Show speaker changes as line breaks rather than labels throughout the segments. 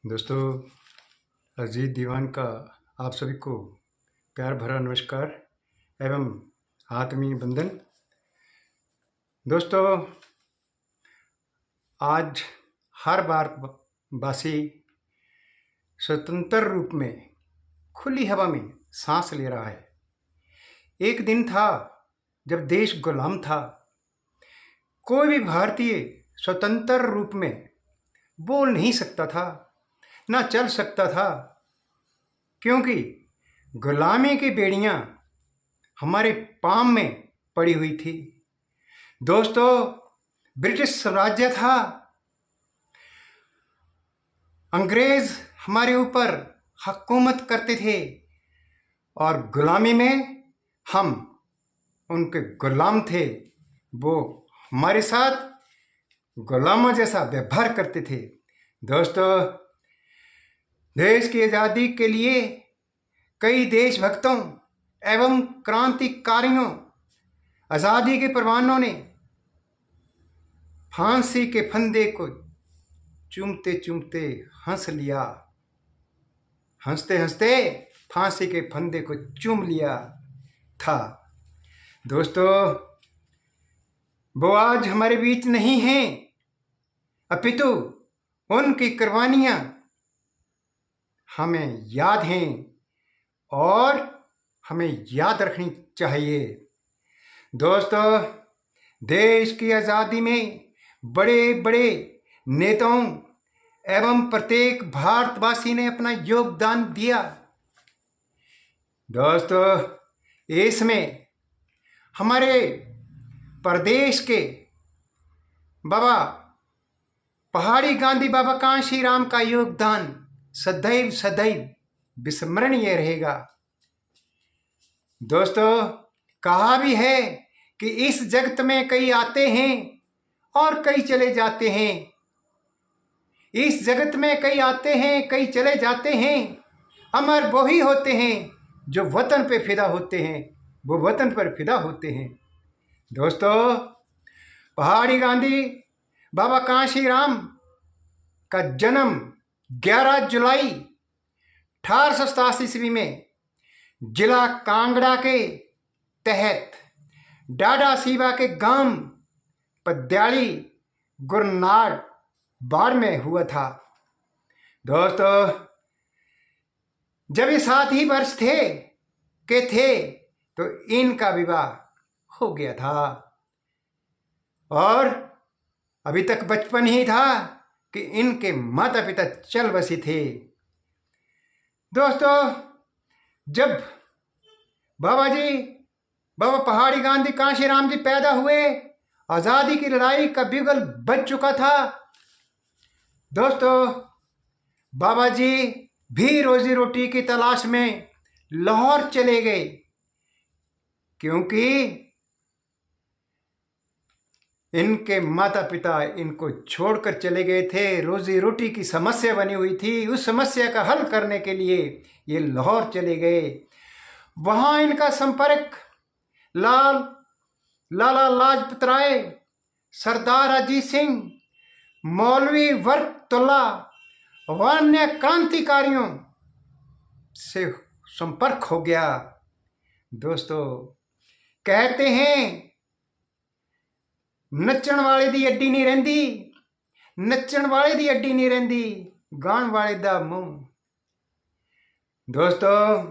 दोस्तों, अजीत दीवान का आप सभी को प्यार भरा नमस्कार एवं आत्मीय बंधन। दोस्तों, आज हर बार वासी स्वतंत्र रूप में खुली हवा में सांस ले रहा है। एक दिन था जब देश गुलाम था। कोई भी भारतीय स्वतंत्र रूप में बोल नहीं सकता था, ना चल सकता था, क्योंकि गुलामी की बेड़ियां हमारे पाँव में पड़ी हुई थी। दोस्तों, ब्रिटिश राज्य था। अंग्रेज हमारे ऊपर हुकूमत करते थे और गुलामी में हम उनके गुलाम थे। वो हमारे साथ गुलामों जैसा व्यवहार करते थे। दोस्तों, देश की आज़ादी के लिए कई देशभक्तों एवं क्रांतिकारियों, आज़ादी के परवानों ने फांसी के फंदे को चूमते चूमते हंस लिया। हंसते हंसते फांसी के फंदे को चूम लिया था। दोस्तों, वो आज हमारे बीच नहीं हैं, अपितु उनकी कुर्बानियां हमें याद हैं और हमें याद रखनी चाहिए। दोस्तों, देश की आज़ादी में बड़े बड़े नेताओं एवं प्रत्येक भारतवासी ने अपना योगदान दिया। दोस्तों, इसमें हमारे प्रदेश के बाबा पहाड़ी गांधी बाबा कांशीराम का योगदान सदैव सदैव विस्मरणीय रहेगा। दोस्तों, कहा भी है कि इस जगत में कई आते हैं और कई चले जाते हैं। इस जगत में कई आते हैं, कई चले जाते हैं। अमर वो ही होते हैं जो वतन पे फिदा होते हैं। वो वतन पर फिदा होते हैं। दोस्तों, पहाड़ी गांधी बाबा कांशीराम का जन्म 11 जुलाई 1887 ईस्वी में जिला कांगड़ा के तहत डाडा सीबा के गांव पद्याली गुरनाड़ बाढ़ में हुआ था। दोस्तों, जब ये 7 ही वर्ष थे तो इनका विवाह हो गया था और अभी तक बचपन ही था कि इनके माता पिता चल बसे थे। दोस्तों, जब बाबा पहाड़ी गांधी कांशीराम जी पैदा हुए, आज़ादी की लड़ाई का बिगुल बज चुका था। दोस्तों, बाबा जी भी रोजी रोटी की तलाश में लाहौर चले गए, क्योंकि इनके माता पिता इनको छोड़कर चले गए थे। रोजी रोटी की समस्या बनी हुई थी। उस समस्या का हल करने के लिए ये लाहौर चले गए। वहाँ इनका संपर्क लाला लाजपत राय, सरदार अजीत सिंह, मौलवी वर्कतुल्ला व अन्य क्रांतिकारियों से संपर्क हो गया। दोस्तों, कहते हैं नच्चण वाले दी अड्डी नहीं रहंदी, नच्चण वाले दी अड्डी नहीं रहंदी, गाण वाले दा मुंह। दोस्तों,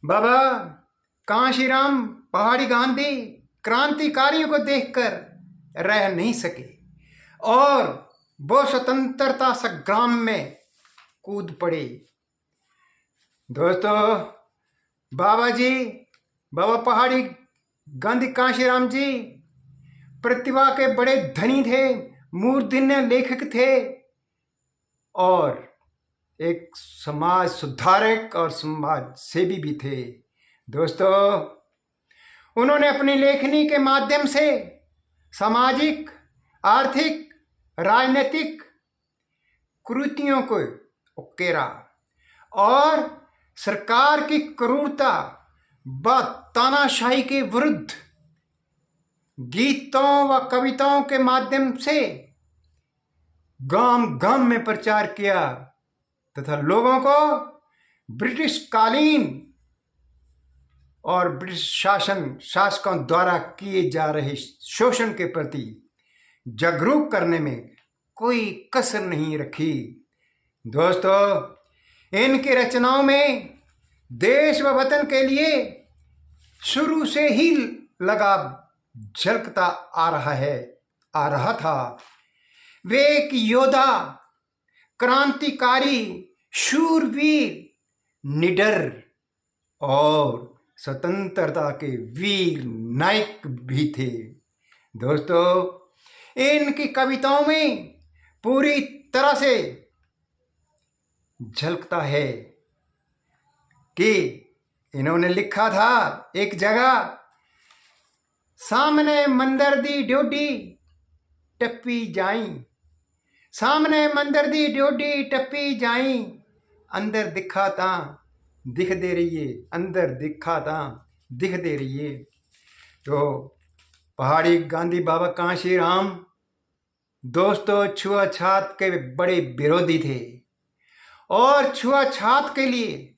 बाबा कांशीराम पहाड़ी गांधी क्रांतिकारियों को देखकर रह नहीं सके और वो स्वतंत्रता संग्राम में कूद पड़े। दोस्तों, बाबा पहाड़ी गांधी कांशीराम जी प्रतिभा के बड़े धनी थे, मूर्धन्य लेखक थे और एक समाज सुधारक और समाज सेवी भी थे। दोस्तों, उन्होंने अपनी लेखनी के माध्यम से सामाजिक, आर्थिक, राजनीतिक कुरीतियों को उकेरा और सरकार की क्रूरता व तानाशाही के विरुद्ध गीतों व कविताओं के माध्यम से गांव गांव में प्रचार किया तथा लोगों को ब्रिटिश कालीन और ब्रिटिश शासकों द्वारा किए जा रहे शोषण के प्रति जागरूक करने में कोई कसर नहीं रखी। दोस्तों, इनकी रचनाओं में देश व वतन के लिए शुरू से ही लगाव झलकता आ रहा था। वे एक योद्धा, क्रांतिकारी, शूरवीर, निडर और स्वतंत्रता के वीर नायक भी थे। दोस्तों, इनकी कविताओं में पूरी तरह से झलकता है कि इन्होंने लिखा था एक जगह, सामने मंदिर दी ड्योडी टप्पी जाई, सामने मंदिर दी ड्योडी टप्पी जाई, अंदर दिखा ता दिख दे रहिए, अंदर दिखा ता दिख दे रहिए। तो पहाड़ी गांधी बाबा कांशी राम दोस्तों छुआछात के बड़े विरोधी थे और छुआछात के लिए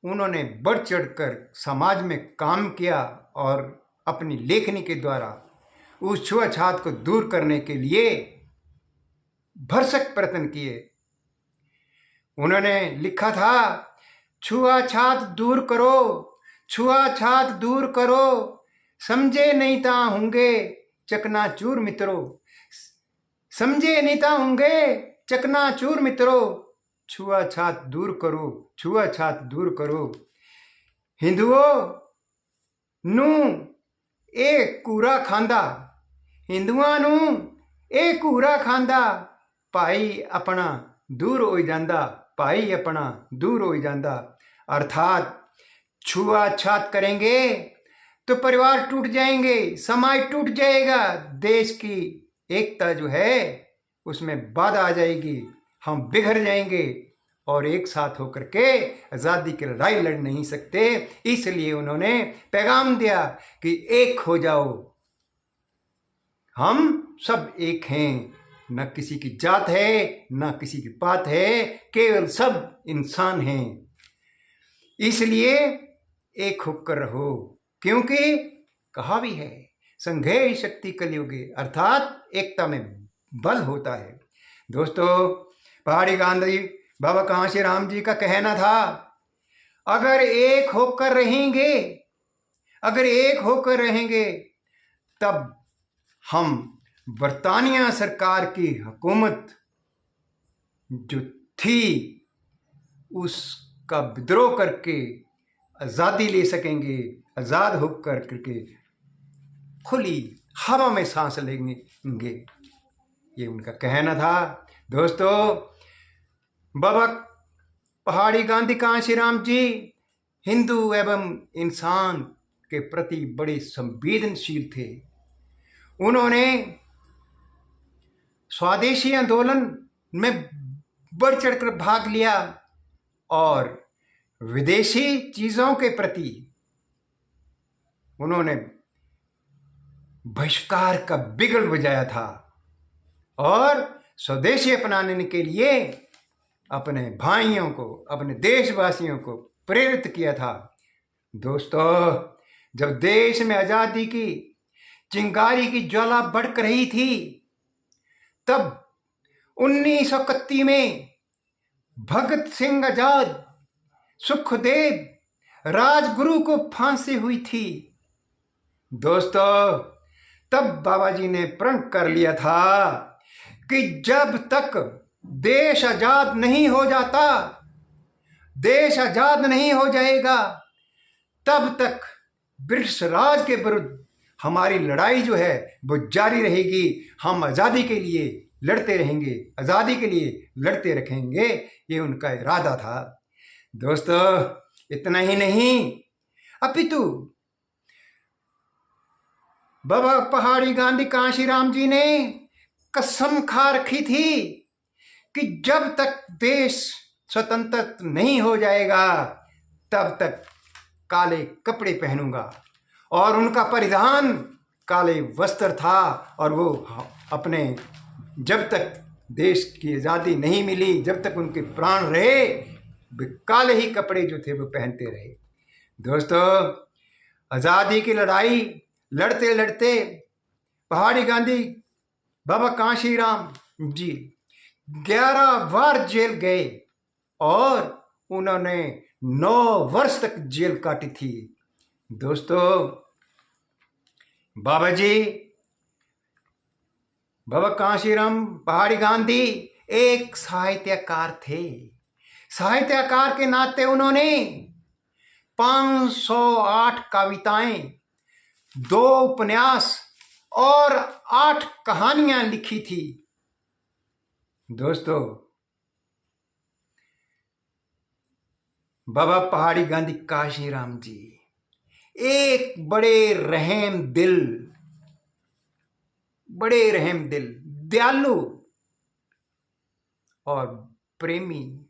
उन्होंने बढ़ चढ़कर समाज में काम किया और अपनी लेखनी के द्वारा उस छुआछात को दूर करने के लिए भरसक प्रयत्न किए। उन्होंने लिखा था, छुआछात दूर करो, छुआछात दूर करो, समझे नहीं ता होंगे चकनाचूर मित्रों, समझे नहीं ता होंगे चकनाचूर मित्रों, छुआछात दूर करो, छुआछात दूर करो। हिंदुओं नू एक कूड़ा खांदा, हिंदुआं नू एक कूड़ा खांदा, भाई अपना दूर हो जांदा, भाई अपना दूर हो जांदा। अर्थात छुआछात करेंगे तो परिवार टूट जाएंगे, समाज टूट जाएगा, देश की एकता जो है उसमें बाधा आ जाएगी, हम बिखर जाएंगे और एक साथ होकर के आज़ादी की लड़ाई लड़ नहीं सकते। इसलिए उन्होंने पैगाम दिया कि एक हो जाओ, हम सब एक हैं, न किसी की जात है न किसी की पात है, केवल सब इंसान हैं। इसलिए एक होकर रहो, क्योंकि कहा भी है संघे शक्ति कलयुगे, अर्थात एकता में बल होता है। दोस्तों, पहाड़ी गांधी बाबा कांशी राम जी का कहना था, अगर एक होकर रहेंगे, अगर एक होकर रहेंगे तब हम बरतानिया सरकार की हुकूमत जो थी उसका विद्रोह करके आज़ादी ले सकेंगे, आज़ाद होकर करके खुली हवा में सांस लेंगे। ये उनका कहना था। दोस्तों, बाबा पहाड़ी गांधी कांशी राम जी हिंदू एवं इंसान के प्रति बड़े संवेदनशील थे। उन्होंने स्वदेशी आंदोलन में बढ़ चढ़कर भाग लिया और विदेशी चीज़ों के प्रति उन्होंने बहिष्कार का बिगुल बजाया था और स्वदेशी अपनाने के लिए अपने भाइयों को, अपने देशवासियों को प्रेरित किया था। दोस्तों, जब देश में आज़ादी की चिंगारी की ज्वाला भड़क रही थी, तब 1931 में भगत सिंह आजाद, सुखदेव, राजगुरु को फांसी हुई थी। दोस्तों, तब बाबा जी ने प्रण कर लिया था कि जब तक देश आजाद नहीं हो जाता, देश आजाद नहीं हो जाएगा, तब तक ब्रिटिश राज के विरुद्ध हमारी लड़ाई जो है वो जारी रहेगी। हम आज़ादी के लिए लड़ते रहेंगे, आज़ादी के लिए लड़ते रखेंगे, ये उनका इरादा था। दोस्तों, इतना ही नहीं, अपितु बाबा पहाड़ी गांधी कांशी राम जी ने कसम खा रखी थी कि जब तक देश स्वतंत्र नहीं हो जाएगा तब तक काले कपड़े पहनूंगा, और उनका परिधान काले वस्त्र था और वो अपने जब तक देश की आज़ादी नहीं मिली, जब तक उनके प्राण रहे वे काले ही कपड़े जो थे वो पहनते रहे। दोस्तों, आज़ादी की लड़ाई लड़ते लड़ते पहाड़ी गांधी बाबा कांशीराम जी 11 बार जेल गए और उन्होंने 9 वर्ष तक जेल काटी थी। दोस्तों, बाबा कांशीराम पहाड़ी गांधी एक साहित्यकार थे। साहित्यकार के नाते उन्होंने 508 कविताएं, 2 उपन्यास और 8 कहानियां लिखी थी। दोस्तों, बाबा पहाड़ी गांधी कांशीराम जी एक बड़े रहम दिल, दयालु और प्रेमी,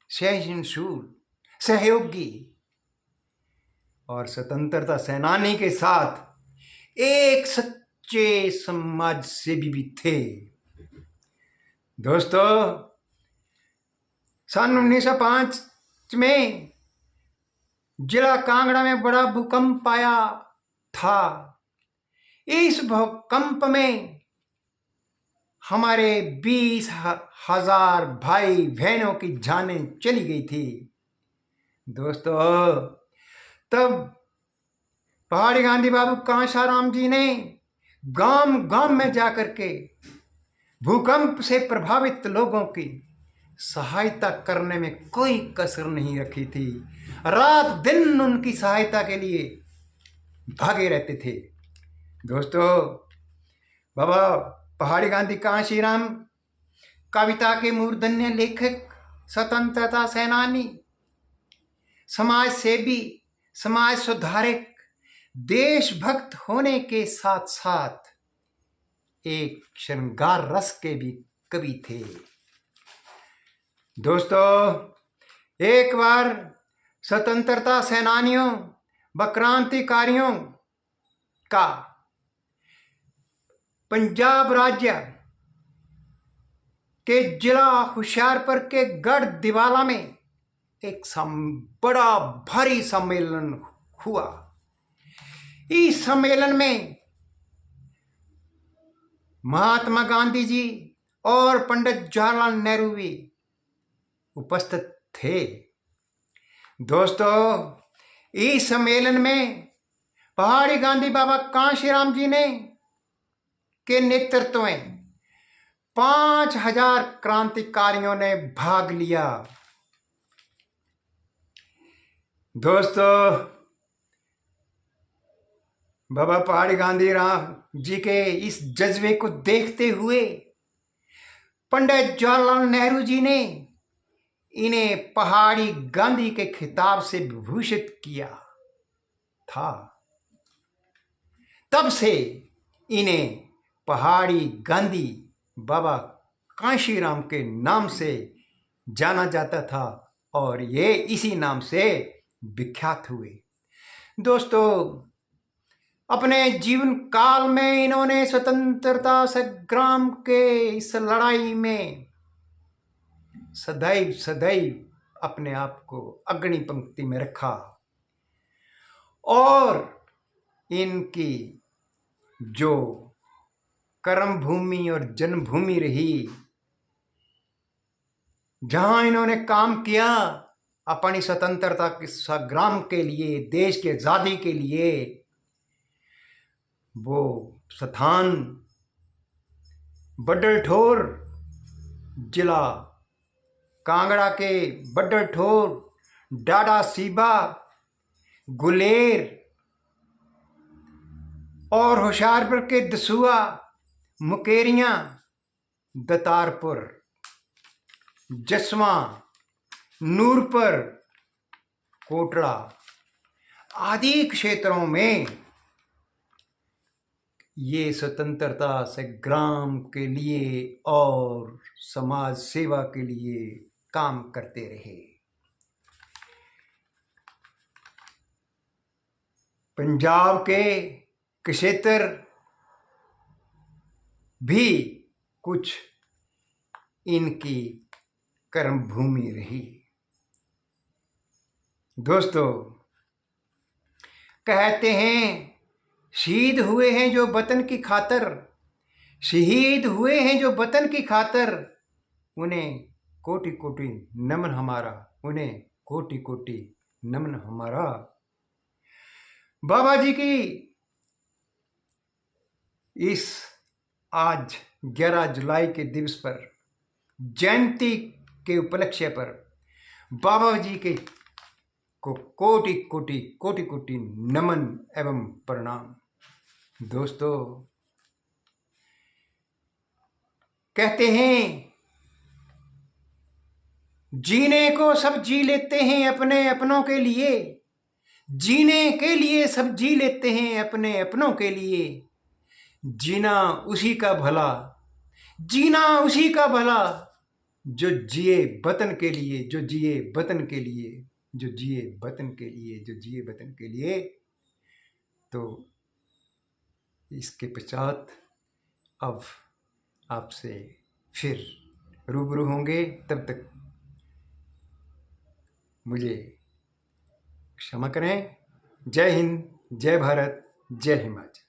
सहनशील, सहयोगी और स्वतंत्रता सेनानी के साथ एक सच्चे समाज सेवी भी थे। दोस्तों, सन 1905 में जिला कांगड़ा में बड़ा भूकंप आया था। इस भूकंप में हमारे 20,000 भाई बहनों की जानें चली गई थी। दोस्तों, तब पहाड़ी गांधी बाबू कांशीराम जी ने गांव गांव में जाकर के भूकंप से प्रभावित लोगों की सहायता करने में कोई कसर नहीं रखी थी। रात दिन उनकी सहायता के लिए भागे रहते थे। दोस्तों, बाबा पहाड़ी गांधी कांशीराम कविता के मूर्धन्य लेखक, स्वतंत्रता सेनानी, समाज सेवी, समाज सुधारक, देशभक्त होने के साथ साथ एक श्रृंगार रस के भी कवि थे। दोस्तों, एक बार स्वतंत्रता सेनानियों व क्रांतिकारियों का पंजाब राज्य के जिला होशियारपुर के गढ़ दिवाला में एक बड़ा भारी सम्मेलन हुआ। इस सम्मेलन में महात्मा गांधी जी और पंडित जवाहरलाल नेहरू भी उपस्थित थे। दोस्तों, इस सम्मेलन में पहाड़ी गांधी बाबा कांशीराम जी ने के नेतृत्व में 5,000 क्रांतिकारियों ने भाग लिया। दोस्तों, बाबा पहाड़ी गांधी राम जी के इस जज्बे को देखते हुए पंडित जवाहरलाल नेहरू जी ने इन्हें पहाड़ी गांधी के खिताब से विभूषित किया था। तब से इन्हें पहाड़ी गांधी बाबा कांशीराम के नाम से जाना जाता था और ये इसी नाम से विख्यात हुए। दोस्तों, अपने जीवन काल में इन्होंने स्वतंत्रता संग्राम के इस लड़ाई में सदैव अपने आप को अग्रणी पंक्ति में रखा और इनकी जो कर्म भूमि और जन्मभूमि रही, जहां इन्होंने काम किया अपनी स्वतंत्रता के संग्राम के लिए, देश की आज़ादी के लिए, वो स्थान बड्डलठोर जिला कांगड़ा के बड्डलठोर, डाडासीबा, गुलेर और होशियारपुर के दसूहा, मुकेरियां, दतारपुर, जसवां, नूरपुर, कोटड़ा आदि क्षेत्रों में ये स्वतंत्रता संग्राम के लिए और समाज सेवा के लिए काम करते रहे। पंजाब के क्षेत्र भी कुछ इनकी कर्म भूमि रही। दोस्तों, कहते हैं शहीद हुए हैं जो वतन की खातर, शहीद हुए हैं जो वतन की खातर, उन्हें कोटि कोटि नमन हमारा, उन्हें कोटि कोटि नमन हमारा। बाबा जी की इस आज 11 जुलाई के दिवस पर, जयंती के उपलक्ष्य पर बाबा जी के को कोटि कोटि कोटि कोटि नमन एवं प्रणाम। दोस्तों, कहते हैं जीने को सब जी लेते हैं अपने अपनों के लिए, जीने के लिए सब जी लेते हैं अपने अपनों के लिए, जीना उसी का भला, जीना उसी का भला जो जिए वतन के लिए, जो जिए वतन के लिए, जो जिए वतन के लिए, जो जिए वतन के लिए। तो इसके पश्चात अब आपसे फिर रूबरू होंगे, तब तक मुझे क्षमा करें। जय हिंद, जय भारत, जय हिमाचल।